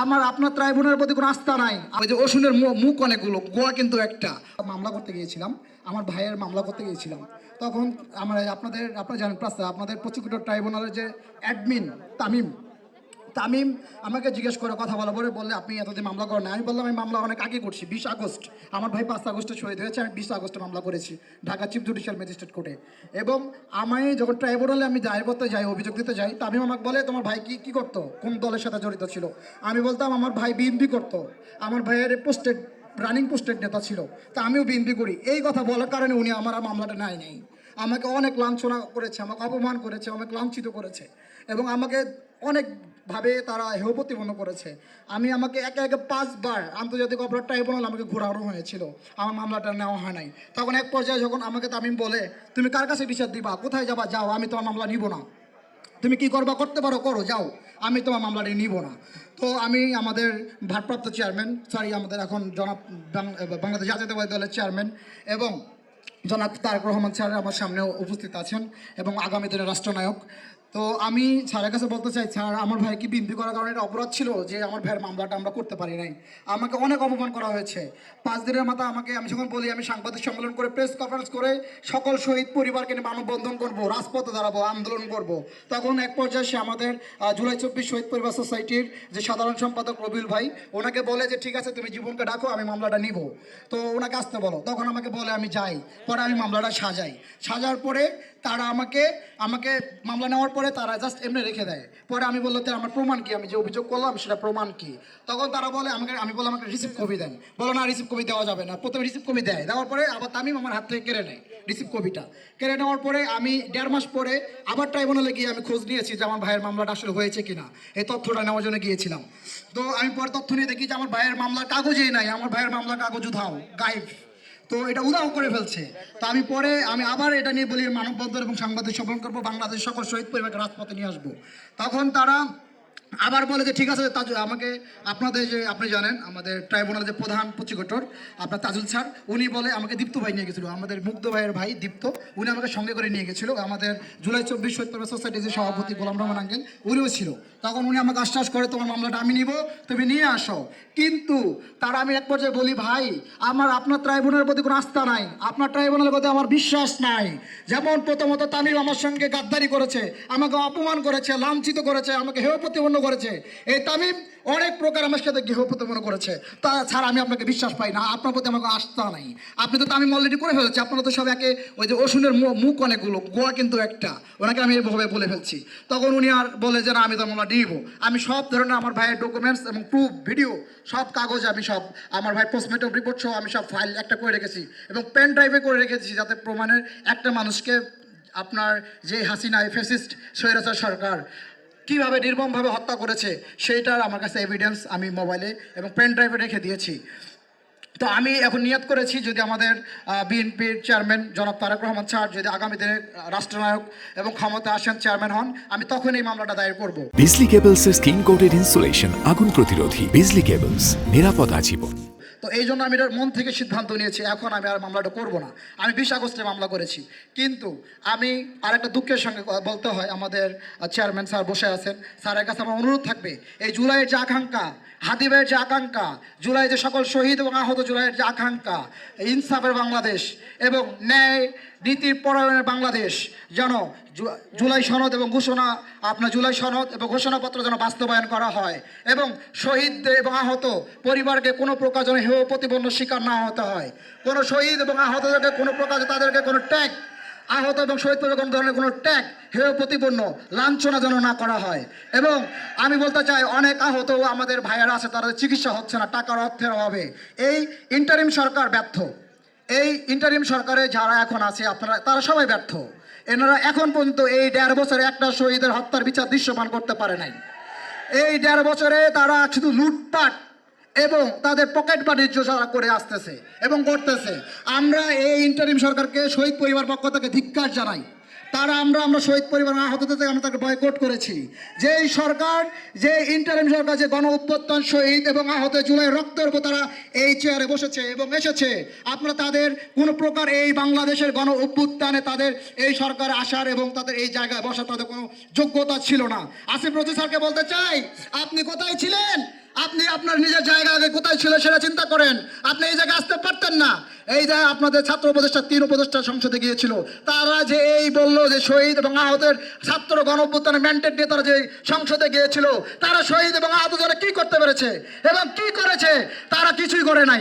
আমার আপনার ট্রাইব্যুনালের প্রতি কোনো আস্থা নাই। ওই যে ওষুধের মুখ অনেকগুলো, গোয়া কিন্তু একটা। মামলা করতে গিয়েছিলাম, আমার ভাইয়ের মামলা করতে গিয়েছিলাম। তখন আমরা আপনারা জানেন আপনাদের প্রসিকিউটর ট্রাইব্যুনালের যে অ্যাডমিন তামিম তামিম আমাকে জিজ্ঞেস করে কথা বলা পরে বললে আপনি এতদিন মামলা করেন না। আমি বললাম আমি মামলা অনেক আগে করছি, 20 আগস্ট। আমার ভাই 5 আগস্টে শহীদ হয়েছে, আমি 20 আগস্টে মামলা করেছি ঢাকা চিফ জুডিশিয়াল ম্যাজিস্ট্রেট কোর্টে। এবং আমি যখন ট্রাইব্যুনালে আমি দায়ের করতে যাই, অভিযোগ দিতে যাই, তামিম আমাকে বলে তোমার ভাই কি করতো, কোন দলের সাথে জড়িত ছিল। আমি বলতাম আমার ভাই বিএনপি করতো, আমার ভাইয়ের পোস্টেড রানিং পোস্টেড নেতা ছিল, তা আমিও বিএনপি করি। এই কথা বলার কারণে উনি আমার মামলাটা নেয়। আমাকে অনেক লাঞ্ছনা করেছে, আমাকে অপমান করেছে, আমাকে লাঞ্ছিত করেছে এবং আমাকে অনেকভাবে তারা হেয় প্রতিপন্ন করেছে। আমাকে একে 5 বার আন্তর্জাতিক অপরাধ ট্রাইব্যুনাল আমাকে ঘোরানো হয়েছিল, আমার মামলাটা নেওয়া হয় নাই। তখন এক পর্যায়ে যখন আমাকে তামিম বলে তুমি কার কাছে বিচার দিবা, কোথায় যাবা, যাও, আমি তোমার মামলা নিব না, তুমি কি করবা করতে পারো করো, যাও, আমি তোমার মামলাটি নিব না। তো আমি আমাদের ভারপ্রাপ্ত চেয়ারম্যান, আমাদের এখন জনাব বাংলাদেশ জাতীয়তাবাদী দলের চেয়ারম্যান এবং জনাব তারেক রহমান স্যার আমার সামনে উপস্থিত আছেন এবং আগামী দিনের রাষ্ট্রনায়ক। তো আমি স্যারের কাছে বলতে চাই, স্যার আমার ভাইকে বিনতি করার কারণে এটা অপরাধ ছিল যে আমার ভাইয়ের মামলাটা আমরা করতে পারি নাই। আমাকে অনেক অপমান করা হয়েছে। 5 দিনের মাথায় আমি যখন বলি আমি সাংবাদিক সম্মেলন করে প্রেস কনফারেন্স করে সকল শহীদ পরিবারকে নিয়ে মানববন্ধন করবো, রাজপথে দাঁড়াবো, আন্দোলন করব, তখন এক পর্যায়ে সে আমাদের জুলাই 24 শহীদ পরিবার সোসাইটির যে সাধারণ সম্পাদক রবিউল ভাই, ওনাকে বলে যে ঠিক আছে তুমি জীবনকে ডাকো, আমি মামলাটা নিব, তো ওনাকে আসতে বলো। তখন আমাকে বলে আমি যাই, পরে আমি মামলাটা সাজার পরে তারা আমাকে মামলা নেওয়ার পরে তারা জাস্ট এমনি রেখে দেয়। পরে আমি বললো আমার প্রমাণ কি, আমি যে অভিযোগ করলাম সেটা প্রমাণ কি। তখন তারা বলে আমি বললাম আমাকে রিসিভ কপি দেন। বলো না, রিসিভ কপি দেওয়া যাবে না। প্রথমে রিসিভ কপি দেওয়ার পরে আবার তামিম আমার হাত থেকে কেড়ে নেয় রিসিভ কপিটা। কেড়ে নেওয়ার পরে আমি 1.5 মাস পরে আবার ট্রাইব্যুনালে গিয়ে আমি খোঁজ নিয়েছি যে আমার ভাইয়ের মামলাটা আসলে হয়েছে কিনা, এই তথ্যটা নেওয়ার জন্য গিয়েছিলাম। তো আমি পরে তথ্য নিয়ে দেখি যে আমার ভাইয়ের মামলার কাগজেই নাই, আমার ভাইয়ের মামলার কাগজ উধাও, গায়েব। তো এটা উদাও করে ফেলছে। তো আমি আবার এটা নিয়ে বলি মানববন্ধন এবং সাংবাদিক সম্মেলন করবো, বাংলাদেশ সকল শহীদ পরিবারকে রাজপথে নিয়ে আসবো। তখন তারা আবার বলে যে ঠিক আছে আমাকে আপনাদের যে আপনি জানেন আমাদের ট্রাইব্যুনালের যে প্রধান প্রসিকিউটর আপনার তাজুল স্যার, উনি বলে আমাকে দীপ্ত ভাই নিয়ে গেছিলো, আমাদের মুগ্ধ ভাইয়ের ভাই দীপ্ত, উনি আমাকে সঙ্গে করে নিয়ে গেছিলো। আমাদের জুলাই 24 শহীদ পরিবার সোসাইটির যে সভাপতি গোলাম রহমান আঙ্কেল, উনিও ছিল। তখন উনি আমাকে আশ্বাস করে তোমার মামলাটা আমি নিব, তুমি নিয়ে আসো। কিন্তু আমি এক পর্যায়ে বলি ভাই আপনার ট্রাইব্যুনালের প্রতি কোনো আস্থা নাই, আপনার ট্রাইব্যুনালের প্রতি আমার বিশ্বাস নাই। যেমন প্রথমত তামিম আমার সঙ্গে গাদ্দারি করেছে, আমাকে অপমান করেছে, লাঞ্ছিত করেছে, আমাকে হেয় প্রতিপন্ন করেছে। এই তামিম অনেক প্রকার আমার সাথে গৃহ প্রতিপন্ন করেছে। তা ছাড়া আমি আপনাকে বিশ্বাস পাই না, আপনার প্রতি আমাকে আস্থা নাই। আপনি তো তামিম অলরেডি করে ফেলেছে, আপনারা তো সব একে ওই যে ওষুধের মুখ অনেকগুলো, গোয়া কিন্তু একটা, ওনাকে আমি এভাবে বলে ফেলছি। তখন উনি আর বলে যে না আমি তো মামলা নিব। আমি সব ধরনের আমার ভাইয়ের ডকুমেন্টস এবং প্রুফ ভিডিও সব কাগজ আমি সব আমার ভাই পোস্টমর্টম রিপোর্ট সহ আমি সব ফাইল একটা করে রেখেছি এবং পেন ড্রাইভে করে রেখেছি, যাতে প্রমাণের একটা মানুষকে আপনার যে হাসিনা ফ্যাসিস্ট স্বৈরাচার সরকার কীভাবে নির্মমভাবে হত্যা করেছে সেইটার আমার কাছে এভিডেন্স আমি মোবাইলে এবং পেন ড্রাইভে রেখে দিয়েছি। তো আমি এখন নিয়ত করেছি যদি আমাদের বিএনপির চেয়ারম্যান জনাব তারেক রহমান স্যার যদি আগামী দিনে রাষ্ট্রনায়ক এবং ক্ষমতা আসেন চেয়ারম্যান হন, আমি তখন এই মামলাটা দায়ের করব। বিজলি কেবলসের স্ক্রিন কোটেড ইনসুলেশন আগুন প্রতিরোধী। বিজলি কেবলস, নিরাপদ আজীবন। তো এই জন্য আমি এটার মন থেকে সিদ্ধান্ত নিয়েছি এখন আমি আর মামলাটা করব না। আমি 20 আগস্টে মামলা করেছি, কিন্তু আমি আরেকটা দুঃখের সঙ্গে বলতে হয়, আমাদের চেয়ারম্যান স্যার বসে আছেন, স্যারের কাছে আমার অনুরোধ থাকবে এই জুলাইয়ের যে আকাঙ্ক্ষা, হাদিবের যে আকাঙ্ক্ষা, জুলাই যে সকল শহীদ এবং আহত জুলাইয়ের যে আকাঙ্ক্ষা, ইনসাফের বাংলাদেশ এবং ন্যায় নীতির পরায়ণের বাংলাদেশ যেন জুলাই সনদ এবং ঘোষণাপত্র যেন বাস্তবায়ন করা হয় এবং শহীদদের এবং আহত পরিবারকে কোনো প্রকার যেন হেয় প্রতিপন্ন শিকার না হতে হয়। কোনো শহীদ এবং আহতদেরকে কোনো প্রকার তাদেরকে কোনো ট্যাগ, আহত এবং শহীদ পরিবার কোনো ধরনের কোনো ট্যাগ, হেয় প্রতিপন্ন লাঞ্ছনা যেন না করা হয়। এবং আমি বলতে চাই অনেক আহত আমাদের ভাইয়েরা আছে, তাদের চিকিৎসা হচ্ছে না টাকার অর্থের অভাবে। এই ইন্টারিম সরকার ব্যর্থ, এই ইন্টারিম সরকারে যারা এখন আছে তারা সবাই ব্যর্থ। এনারা এখন পর্যন্ত এই 1.5 বছরে একটা শহীদের হত্যার বিচার দৃশ্যমান করতে পারে নাই। এই 1.5 বছরে তারা শুধু লুটপাট এবং তাদের পকেট বাণিজ্য যারা করে আসতেছে এবং করতেছে। আমরা এই ইন্টারিম সরকারকে শহীদ পরিবার পক্ষ থেকে ধিক্কার জানাই। আমরা শহীদ পরিবার আহতদের থেকে আমরা তাকে বয়কট করেছি। যে সরকার, যে ইন্টারিম সরকার, যে গণ অভ্যুত্থান শহীদ এবং আহত জুলাই রক্তের উপর তারা এই চেয়ারে বসেছে এবং এসেছে, আপনারা তাদের কোনো প্রকার এই বাংলাদেশের গণ অভ্যুত্থানে তাদের এই সরকারে আসার এবং তাদের এই জায়গায় বসার তাদের কোনো যোগ্যতা ছিল না। আসিফ নজরুল স্যারকে বলতে চাই, আপনি কোথায় ছিলেন? আপনি আপনার নিজের জায়গা আগে কোথায় ছিল সেটা চিন্তা করেন। আপনি এই জায়গায় আসতে পারতেন না। এই যে আপনাদের ছাত্র উপদেষ্টা 3 উপদেষ্টা সংসদে গিয়েছিল, তারা যে এই বললো যে শহীদ এবং আহতের ছাত্র গণঅভ্যুত্থানের ম্যান্ডেট নিয়ে তারা যে সংসদে গিয়েছিল, তারা শহীদ এবং আহত যারা কি করতে পেরেছে এবং কি করেছে? তারা কিছুই করে নাই।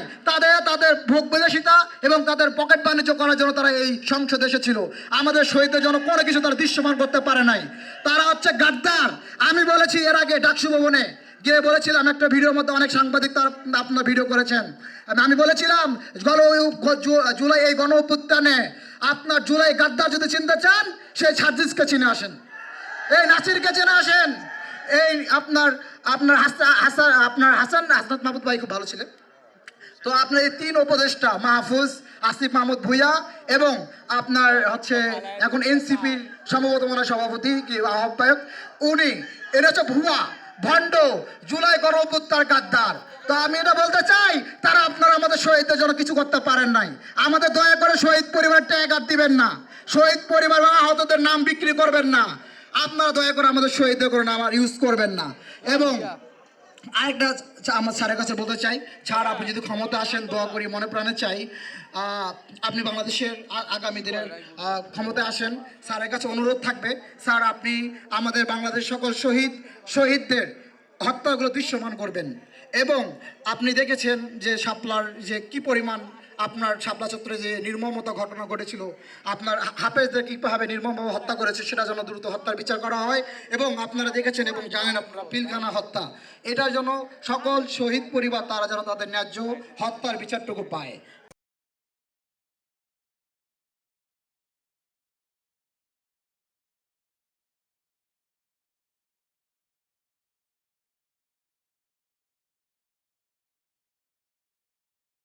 তাদের ভোগ বিলাসিতা এবং তাদের পকেট বাণিজ্য করার জন্য তারা এই সংসদে এসেছিল। আমাদের শহীদদের জন্য কোনো কিছু তারা দৃশ্যমান করতে পারে নাই। তারা হচ্ছে গাদ্দার। আমি বলেছি এর আগে ডাকসু ভবনে গিয়ে বলেছিলাম, একটা ভিডিওর মধ্যে অনেক সাংবাদিক তারা আপনার ভিডিও করেছেন, আমি বলেছিলাম জুলাই এই গণ অভ্যুত্থানে আপনার জুলাই গাদ্দার যদি চিনতে চান, সেই সার্জিসকে চিনে আসেন, এই নাসিরকে চিনে আসেন, এই আপনার হাসান মাহমুদ ভাই খুব ভালো ছিলেন। তো আপনার এই 3 উপদেষ্টা মাহফুজ, আসিফ মাহমুদ ভুইয়া এবং আপনার হচ্ছে এখন এনসিপির সম্ভবত মনে হয় সভাপতি কি আহ্বায়ক, উনি এটা হচ্ছে ভুয়া ভণ্ড জুলাই গণঅভ্যুত্থান গাদ্দার। তো আমি এটা বলতে চাই, তারা আপনারা আমাদের শহীদদের জন্য কিছু করতে পারেন নাই। আমাদের দয়া করে শহীদ পরিবার ট্যাগ আর দিবেন না, শহীদ পরিবার বা আহতদের নাম বিক্রি করবেন না। আপনারা দয়া করে আমাদের শহীদদের করে নাম আর ইউজ করবেন না। এবং আরেকটা আমার স্যারের কাছে বলতে চাই, স্যার আপনি যদি ক্ষমতা আসেন, দোয়া করি মনে প্রাণে চাই আপনি বাংলাদেশের আগামী দিনের ক্ষমতায় আসেন। স্যারের কাছে অনুরোধ থাকবে, স্যার আপনি আমাদের বাংলাদেশ সকল শহীদদের হত্যাগুলো দৃশ্যমান করবেন। এবং আপনি দেখেছেন যে শাপলার যে কি পরিমাণ আপনার শাপলা চত্বরে যে নির্মমতা ঘটনা ঘটেছিল, আপনার হাফেজদের কীভাবে নির্মমভাবে হত্যা করেছে, সেটা যেন দ্রুত হত্যার বিচার করা হয়। এবং আপনারা দেখেছেন এবং জানেন আপনারা পিলখানা হত্যা, এটার জন্য সকল শহীদ পরিবার তারা যেন তাদের ন্যায্য হত্যার বিচারটুকু পায়।